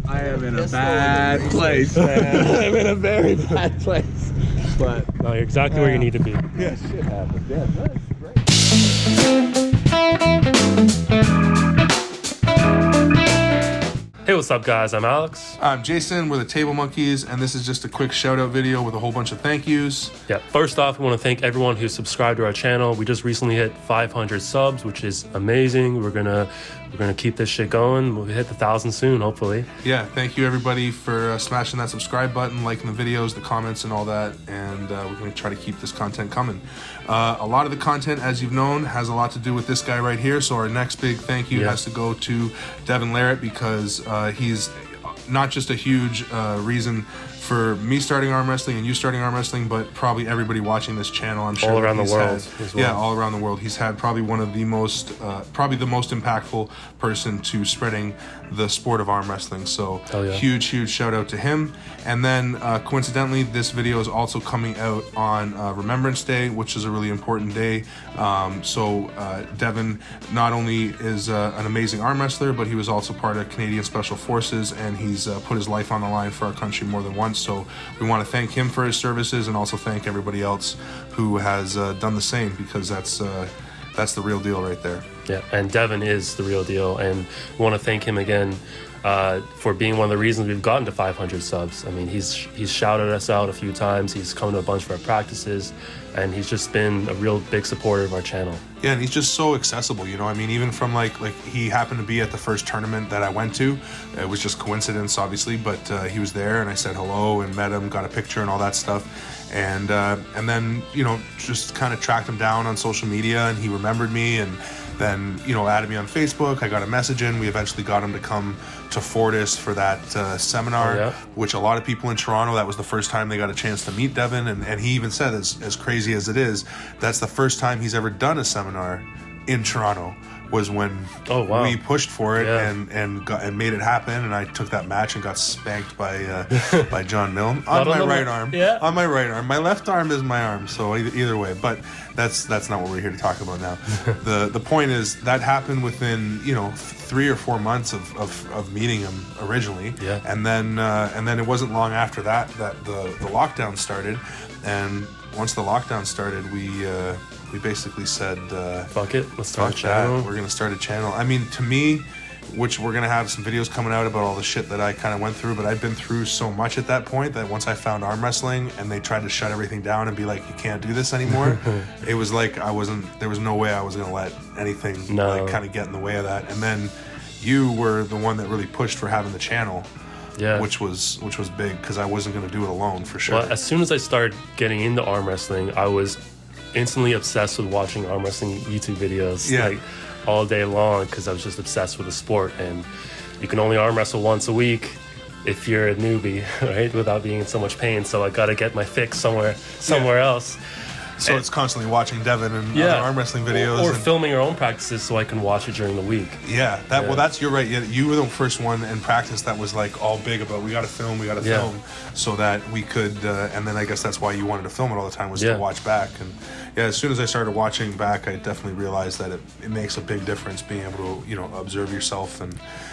I am in a bad place, man. I'm in a very bad place. But no, you're exactly where you need to be. yeah, shit happens. Yeah, that's great. Hey, what's up, guys? I'm Alex. I'm Jason. We're the Table Monkeys, and this is just a quick shout-out video with a whole bunch of thank yous. Yeah, first off, we want to thank everyone who subscribed to our channel. We just recently hit 500 subs, which is amazing. We're gonna keep this shit going. We'll hit the 1,000 soon, hopefully. Yeah, thank you everybody for smashing that subscribe button, liking the videos, the comments, and all that. And we're gonna try to keep this content coming. A lot of the content, as you've known, has a lot to do with this guy right here. So our next big thank you has to go to Devon Larratt, because he's not just a huge reason for me starting arm wrestling and you starting arm wrestling, but probably everybody watching this channel. I'm sure all around the world as well. Yeah, all around the world. He's had probably one of the most, probably the most impactful person to spreading the sport of arm wrestling. So huge shout out to him. And then coincidentally, this video is also coming out on Remembrance Day, which is a really important day. Devon not only is an amazing arm wrestler, but he was also part of Canadian Special Forces, and he's put his life on the line for our country more than once. So we want to thank him for his services, and also thank everybody else who has done the same, because that's the real deal right there. Yeah, and Devon is the real deal, and we want to thank him again for being one of the reasons we've gotten to 500 subs. I mean, he's shouted us out a few times. He's come to a bunch of our practices, and he's just been a real big supporter of our channel. Yeah, and he's just so accessible, you know. I mean, even from like he happened to be at the first tournament that I went to. It was just coincidence, obviously, but he was there, and I said hello and met him, got a picture and all that stuff. And then, you know, just kind of tracked him down on social media, and he remembered me, and then, you know, added me on Facebook. I got a message in. We eventually got him to come to Fortis for that seminar, which a lot of people in Toronto, that was the first time they got a chance to meet Devon. And he even said, as crazy as it is, that's the first time he's ever done a seminar in Toronto, was when we pushed for it and made it happen. And I took that match and got spanked by by John Milne on my right arm. Yeah. On my right arm. My left arm is my arm, so either way. But that's not what we're here to talk about now. The point is that happened within 3 or 4 months of meeting him originally. Yeah. And then it wasn't long after that the lockdown started. And once the lockdown started, we basically said, fuck it, let's start a channel. We're gonna start a channel. I mean, to me, which we're gonna have some videos coming out about all the shit that I kind of went through, but I've been through so much at that point that once I found arm wrestling and they tried to shut everything down and be like, you can't do this anymore, it was like there was no way I was gonna let anything like kind of get in the way of that. And then you were the one that really pushed for having the channel. Yeah, which was big, because I wasn't going to do it alone, for sure. Well, as soon as I started getting into arm wrestling, I was instantly obsessed with watching arm wrestling YouTube videos like all day long, because I was just obsessed with the sport. And you can only arm wrestle once a week if you're a newbie, right? Without being in so much pain. So I got to get my fix somewhere else. So it's constantly watching Devon and other arm wrestling videos, or filming your own practices so I can watch it during the week. Yeah, well, that's, you're right. You were the first one in practice that was like all big about we got to film, so that we could. And then I guess that's why you wanted to film it all the time, was to watch back. And as soon as I started watching back, I definitely realized that it makes a big difference being able to observe yourself, and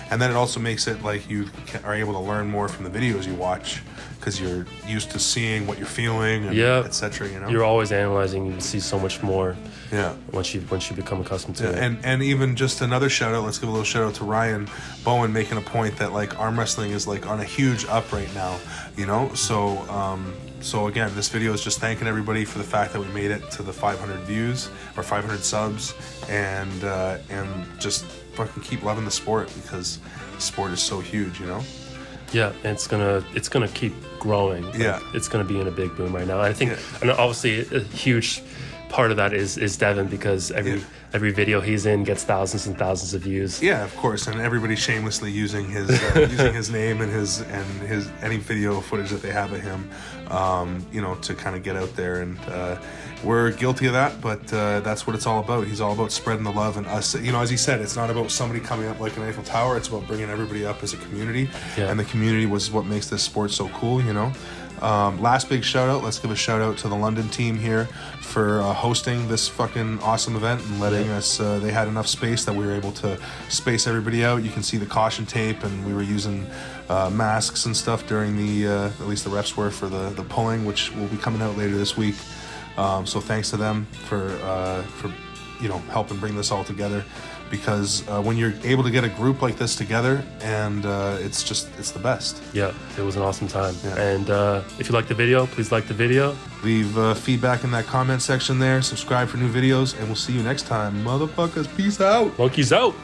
then it also makes it like you are able to learn more from the videos you watch, because you're used to seeing what you're feeling, and etc. You're always analyzing. You see so much more. Yeah. Once you become accustomed to it. And even just another shout out. Let's give a little shout out to Ryan Bowen, making a point that like arm wrestling is like on a huge up right now. So again, this video is just thanking everybody for the fact that we made it to the 500 views or 500 subs, and just fucking keep loving the sport, because the sport is so huge, Yeah, and it's gonna keep growing. It's gonna be in a big boom right now. I think, and obviously a huge part of that is Devon, because every video he's in gets thousands and thousands of views. Yeah, of course, and everybody's shamelessly using his using his name and his any video footage that they have of him, to kind of get out there, and we're guilty of that, but that's what it's all about. He's all about spreading the love, and us, as he said, it's not about somebody coming up like an Eiffel Tower. It's about bringing everybody up as a community, and the community was what makes this sport so cool, Last big shout out. Let's give a shout out to the London team here for hosting this fucking awesome event and letting us. They had enough space that we were able to space everybody out. You can see the caution tape, and we were using masks and stuff during the at least the reps were for the pulling, which will be coming out later this week. So thanks to them for helping bring this all together. Because when you're able to get a group like this together, and it's the best. Yeah, it was an awesome time. Yeah. And if you like the video, please like the video. Leave feedback in that comment section there. Subscribe for new videos, and we'll see you next time. Motherfuckers, peace out. Monkeys out.